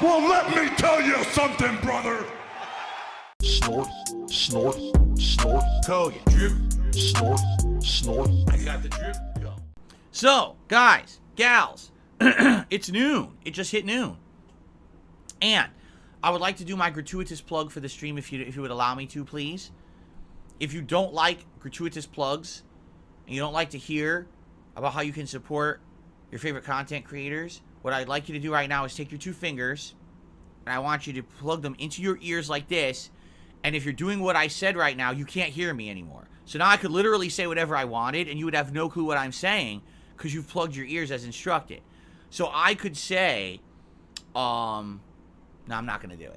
Well, let me tell you something, brother. Snort, snort, snort. Kogan. Drip. Snort, snort. I got the drip. Go. So, guys, gals, it's noon. It just hit noon. And I would like to do my gratuitous plug for the stream if you would allow me to, please. If you don't like gratuitous plugs, and you don't like to hear about how you can support your favorite content creators, what I'd like you to do right now is take your two fingers, and I want you to plug them into your ears like this, and if you're doing what I said right now, you can't hear me anymore. So now I could literally say whatever I wanted, and you would have no clue what I'm saying, because you've plugged your ears as instructed. So I could say, no, I'm not going to do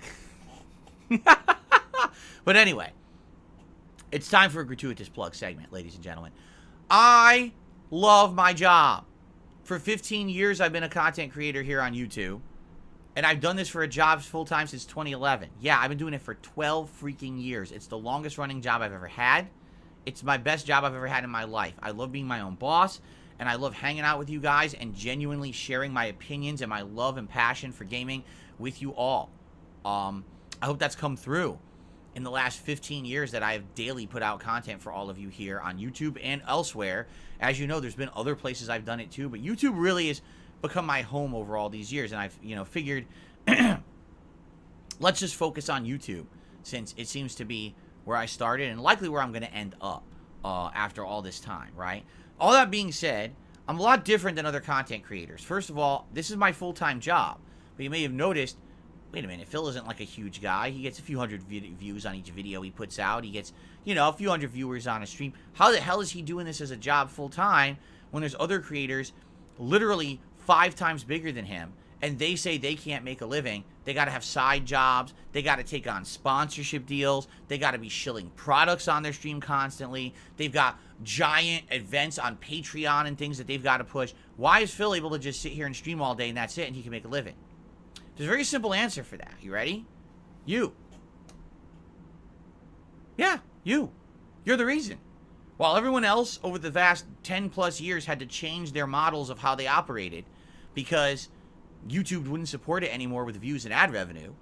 it. But anyway, it's time for a gratuitous plug segment, ladies and gentlemen. I love my job. For 15 years, I've been a content creator here on YouTube. And I've done this for a job full-time since 2011. Yeah, I've been doing it for 12 freaking years. It's the longest-running job I've ever had. It's my best job I've ever had in my life. I love being my own boss, and I love hanging out with you guys and genuinely sharing my opinions and my love and passion for gaming with you all. I hope that's come through in the last 15 years that I have daily put out content for all of you here on YouTube and elsewhere. As you know, there's been other places I've done it too, but YouTube really has become my home over all these years, and I've, figured let's just focus on YouTube since it seems to be where I started and likely where I'm going to end up after all this time, right? All that being said, I'm a lot different than other content creators. First of all, this is my full-time job, but you may have noticed, wait a minute, Phil isn't like a huge guy. He gets a few hundred views on each video he puts out. He gets, a few hundred viewers on a stream. How the hell is he doing this as a job full-time when there's other creators literally 5 times bigger than him, and they say they can't make a living? They got to have side jobs. They got to take on sponsorship deals. They got to be shilling products on their stream constantly. They've got giant events on Patreon and things that they've got to push. Why is Phil able to just sit here and stream all day and that's it, and he can make a living? There's a very simple answer for that. You ready? You. Yeah, you. You're the reason. While everyone else over the vast 10 plus years had to change their models of how they operated because YouTube wouldn't support it anymore with views and ad revenue,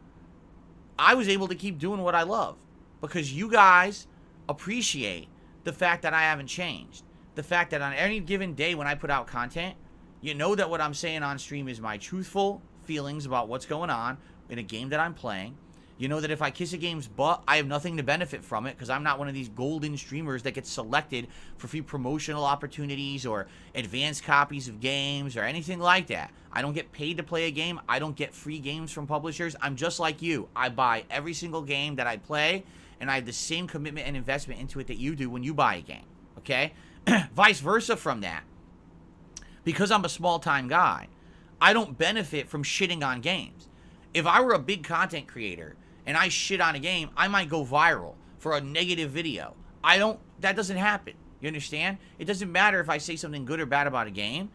I was able to keep doing what I love because you guys appreciate the fact that I haven't changed. The fact that on any given day when I put out content, you know that what I'm saying on stream is my truthful feelings about what's going on in a game that I'm playing. You know that if I kiss a game's butt, I have nothing to benefit from it because I'm not one of these golden streamers that gets selected for free promotional opportunities or advanced copies of games or anything like that. I don't get paid to play a game. I don't get free games from publishers. I'm just like you. I buy every single game that I play, and I have the same commitment and investment into it that you do when you buy a game, okay? Vice versa from that. Because I'm a small-time guy, I don't benefit from shitting on games. If I were a big content creator and I shit on a game, I might go viral for a negative video. That doesn't happen. You understand? It doesn't matter if I say something good or bad about a game.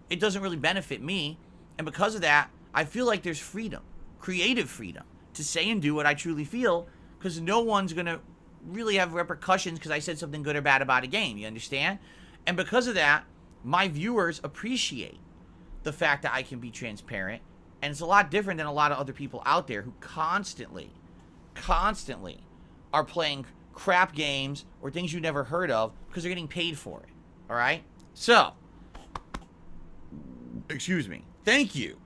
It doesn't really benefit me. And because of that, I feel like there's freedom, creative freedom, to say and do what I truly feel because no one's going to really have repercussions because I said something good or bad about a game. You understand? And because of that, my viewers appreciate the fact that I can be transparent. And it's a lot different than a lot of other people out there who constantly are playing crap games or things you never heard of because they're getting paid for it. All right? So, excuse me. Thank you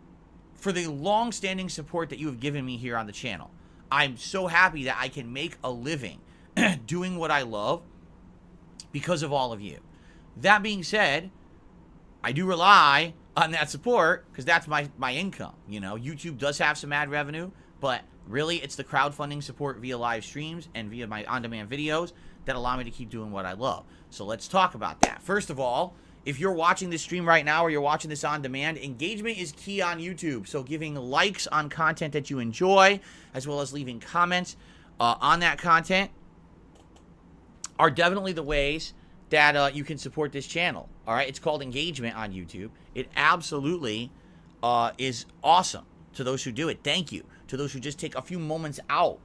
for the long-standing support that you have given me here on the channel. I'm so happy that I can make a living doing what I love because of all of you. That being said, I do rely on that support because that's my income. YouTube does have some ad revenue, but really it's the crowdfunding support via live streams and via my on-demand videos that allow me to keep doing what I love. So let's talk about that. First of all, if you're watching this stream right now or you're watching this on demand, engagement is key on YouTube. So giving likes on content that you enjoy, as well as leaving comments on that content, are definitely the ways that you can support this channel. All right, it's called engagement on YouTube. It absolutely is awesome to those who do it. Thank you to those who just take a few moments out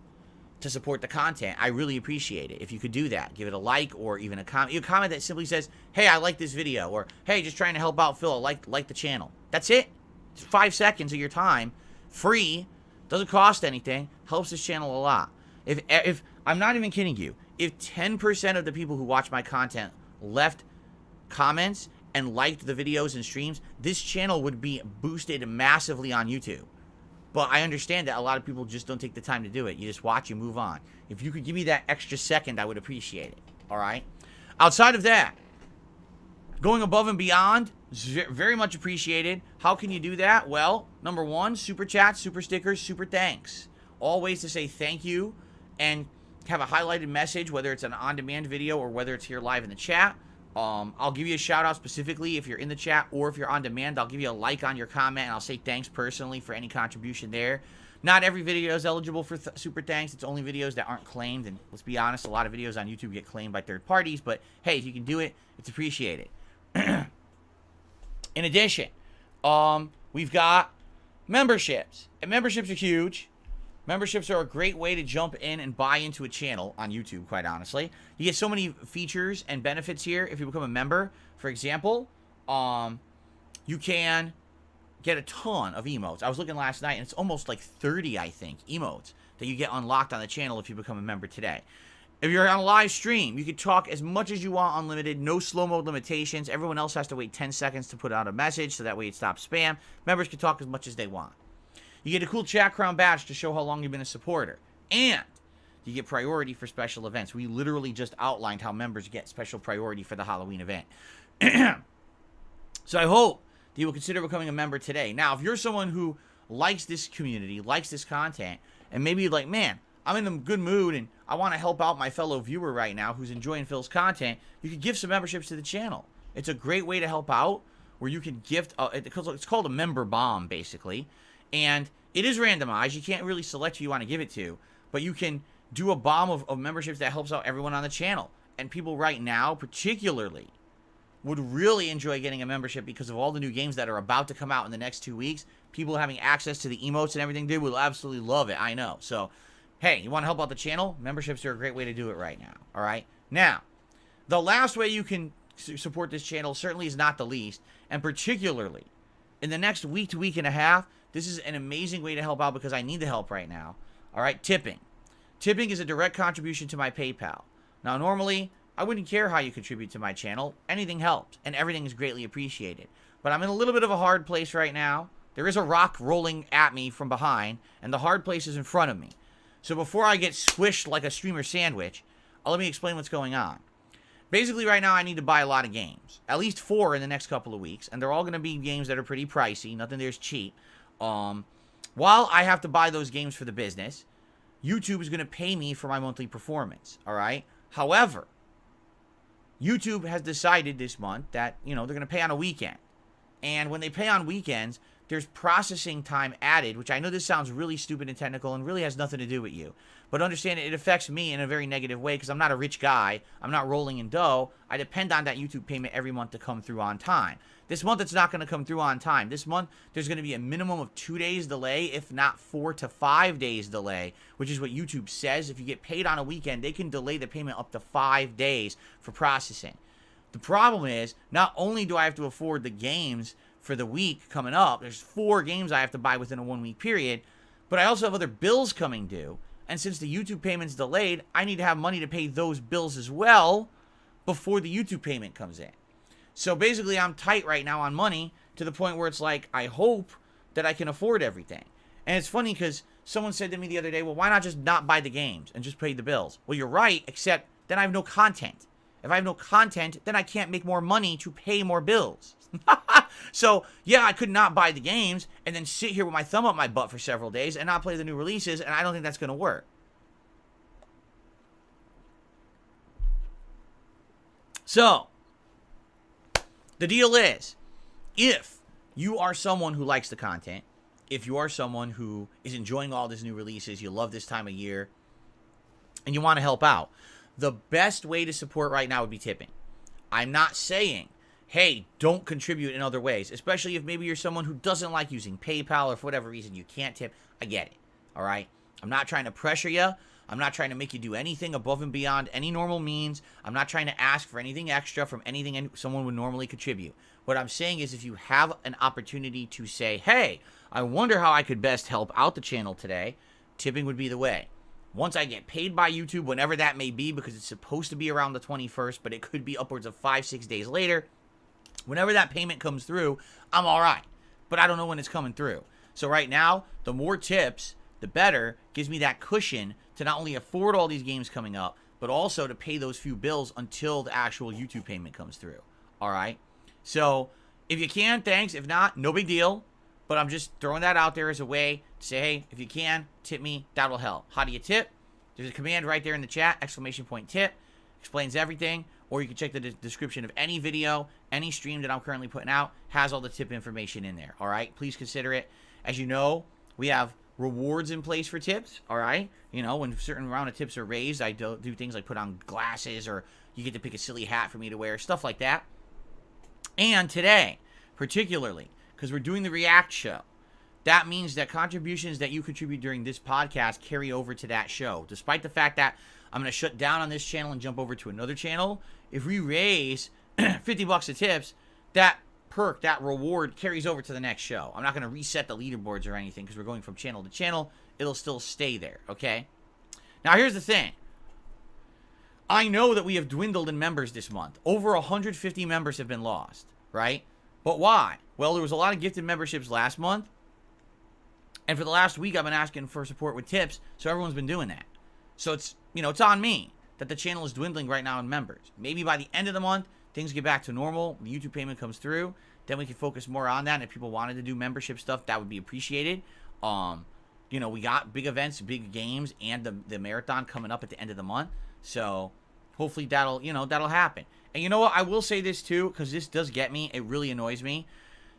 to support the content. I really appreciate it. If you could do that, give it a like or even a comment that simply says, hey, I like this video, or hey, just trying to help out Phil, like the channel. That's it. It's 5 seconds of your time Free, doesn't cost anything, helps this channel a lot. If I'm not even kidding you, if 10% of the people who watch my content left comments and liked the videos and streams, this channel would be boosted massively on YouTube. But I understand that a lot of people just don't take the time to do it. You just watch, you move on. If you could give me that extra second, I would appreciate it. All right? Outside of that, going above and beyond is very much appreciated. How can you do that? Well, number one, super chats, super stickers, super thanks. All ways to say thank you and have a highlighted message, whether it's an on-demand video or whether it's here live in the chat. I'll give you a shout out specifically if you're in the chat, or if you're on demand, I'll give you a like on your comment and I'll say thanks personally for any contribution there. Not every video is eligible for super thanks. It's only videos that aren't claimed, and let's be honest, a lot of videos on YouTube get claimed by third parties, but hey, if you can do it, it's appreciated. In addition, we've got memberships, and memberships are huge. Memberships are a great way to jump in and buy into a channel on YouTube, quite honestly. You get so many features and benefits here if you become a member. For example, you can get a ton of emotes. I was looking last night, and it's almost like 30, I think, emotes that you get unlocked on the channel if you become a member today. If you're on a live stream, you can talk as much as you want, unlimited, no slow mode limitations. Everyone else has to wait 10 seconds to put out a message, so that way it stops spam. Members can talk as much as they want. You get a cool chat crown badge to show how long you've been a supporter. And you get priority for special events. We literally just outlined how members get special priority for the Halloween event. So I hope that you will consider becoming a member today. Now, if you're someone who likes this community, likes this content, and maybe you're like, man, I'm in a good mood and I want to help out my fellow viewer right now who's enjoying Phil's content, you can give some memberships to the channel. It's a great way to help out, where you can gift, it's called a member bomb, basically. And it is randomized. You can't really select who you want to give it to, but you can do a bomb of memberships that helps out everyone on the channel. And people right now, particularly, would really enjoy getting a membership because of all the new games that are about to come out in the next 2 weeks. People having access to the emotes and everything, they will absolutely love it. I know. So, hey, you want to help out the channel? Memberships are a great way to do it right now. All right? Now, the last way you can support this channel certainly is not the least, and particularly in the next week to week and a half, this is an amazing way to help out because I need the help right now. All right, tipping. Tipping is a direct contribution to my PayPal. Now, normally, I wouldn't care how you contribute to my channel. Anything helps, and everything is greatly appreciated. But I'm in a little bit of a hard place right now. There is a rock rolling at me from behind, and the hard place is in front of me. So before I get squished like a streamer sandwich, let me explain what's going on. Basically, right now, I need to buy a lot of games. At least 4 in the next couple of weeks, and they're all going to be games that are pretty pricey. Nothing there's cheap. While I have to buy those games for the business, YouTube is going to pay me for my monthly performance, all right? However, YouTube has decided this month that, they're going to pay on a weekend. And when they pay on weekends, there's processing time added, which I know this sounds really stupid and technical and really has nothing to do with you. But understand it affects me in a very negative way because I'm not a rich guy. I'm not rolling in dough. I depend on that YouTube payment every month to come through on time. This month, it's not going to come through on time. This month, there's going to be a minimum of 2 days delay, if not 4 to 5 days delay, which is what YouTube says. If you get paid on a weekend, they can delay the payment up to 5 days for processing. The problem is, not only do I have to afford the games for the week coming up, there's 4 games I have to buy within a 1 week period, but I also have other bills coming due. And since the YouTube payment's delayed, I need to have money to pay those bills as well before the YouTube payment comes in. So basically, I'm tight right now on money to the point where it's like, I hope that I can afford everything. And it's funny because someone said to me the other day, well, why not just not buy the games and just pay the bills? Well, you're right, except then I have no content. If I have no content, then I can't make more money to pay more bills. So, yeah, I could not buy the games and then sit here with my thumb up my butt for several days and not play the new releases, and I don't think that's going to work. So, the deal is, if you are someone who likes the content, if you are someone who is enjoying all these new releases, you love this time of year, and you want to help out, the best way to support right now would be tipping. I'm not saying, hey, don't contribute in other ways, especially if maybe you're someone who doesn't like using PayPal or for whatever reason you can't tip. I get it, all right? I'm not trying to pressure you. I'm not trying to make you do anything above and beyond any normal means. I'm not trying to ask for anything extra from anything someone would normally contribute. What I'm saying is if you have an opportunity to say, hey, I wonder how I could best help out the channel today. Tipping would be the way. Once I get paid by YouTube, whenever that may be, because it's supposed to be around the 21st, but it could be upwards of 5-6 days later. Whenever that payment comes through, I'm all right. But I don't know when it's coming through. So right now, the more tips, the better. Gives me that cushion to not only afford all these games coming up, but also to pay those few bills until the actual YouTube payment comes through. All right? So if you can, thanks. If not, no big deal. But I'm just throwing that out there as a way to say, hey, if you can, tip me. That'll help. How do you tip? There's a command right there in the chat, !tip. Explains everything. Or you can check the description of any video, any stream that I'm currently putting out. Has all the tip information in there. All right? Please consider it. As you know, we have rewards in place for tips. All right? You know, when a certain amount of tips are raised, I do things like put on glasses, or you get to pick a silly hat for me to wear. Stuff like that. And today, particularly, because we're doing the React show, that means that contributions that you contribute during this podcast carry over to that show. Despite the fact that I'm going to shut down on this channel and jump over to another channel, if we raise 50 bucks of tips, that perk, that reward carries over to the next show. I'm not going to reset the leaderboards or anything because we're going from channel to channel. It'll still stay there, okay? Now, here's the thing. I know that we have dwindled in members this month. Over 150 members have been lost, right? But why? Well, there was a lot of gifted memberships last month. And for the last week, I've been asking for support with tips. So everyone's been doing that. So it's, you know, it's on me that the channel is dwindling right now in members. Maybe by the end of the month, things get back to normal. The YouTube payment comes through. Then we can focus more on that. And if people wanted to do membership stuff, that would be appreciated. You know, we got big events, big games, and the marathon coming up at the end of the month. So hopefully that'll happen. And you know what? I will say this too, because this does get me. It really annoys me.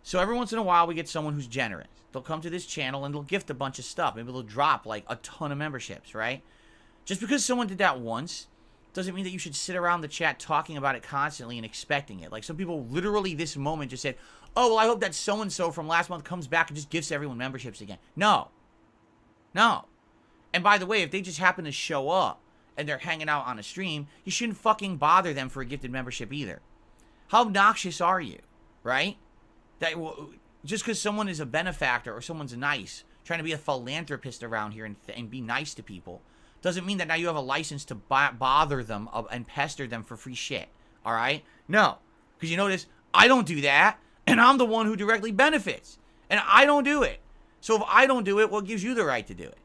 So every once in a while, we get someone who's generous. They'll come to this channel and they'll gift a bunch of stuff. Maybe they'll drop like a ton of memberships, right? Just because someone did that once doesn't mean that you should sit around the chat talking about it constantly and expecting it. Like some people literally this moment just said, oh, well, I hope that so-and-so from last month comes back and just gifts everyone memberships again. No. No. And by the way, if they just happen to show up and they're hanging out on a stream, you shouldn't fucking bother them for a gifted membership either. How obnoxious are you, right? That just because someone is a benefactor or someone's nice, trying to be a philanthropist around here and be nice to people, doesn't mean that now you have a license to bother them and pester them for free shit, all right? No, because you notice, I don't do that, and I'm the one who directly benefits, and I don't do it. So if I don't do it, what gives you the right to do it?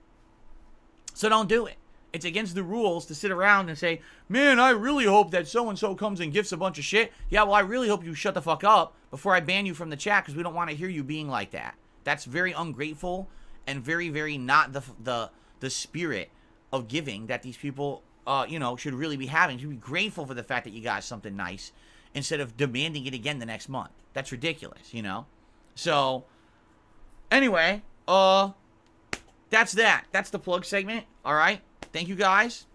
So don't do it. It's against the rules to sit around and say, man, I really hope that so-and-so comes and gifts a bunch of shit. Yeah, well, I really hope you shut the fuck up before I ban you from the chat because we don't want to hear you being like that. That's very ungrateful and very, very not the spirit of giving that these people, you know, should really be having. You should be grateful for the fact that you got something nice instead of demanding it again the next month. That's ridiculous, you know? So, anyway, that's that. That's the plug segment, all right? Thank you guys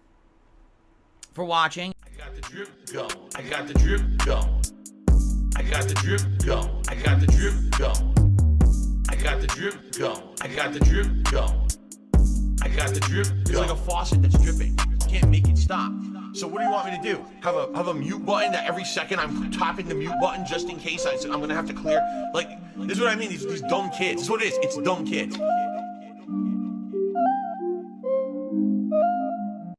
for watching. I got the drip going. I got the drip going. I got the drip going. I got the drip going. I got the drip going. I got the drip going. I got the drip going. It's like a faucet that's dripping. You can't make it stop. So what do you want me to do? Have a mute button that every second I'm tapping the mute button just in case I'm gonna have to clear? Like, this is what I mean, these dumb kids. This is what it is. It's dumb kids.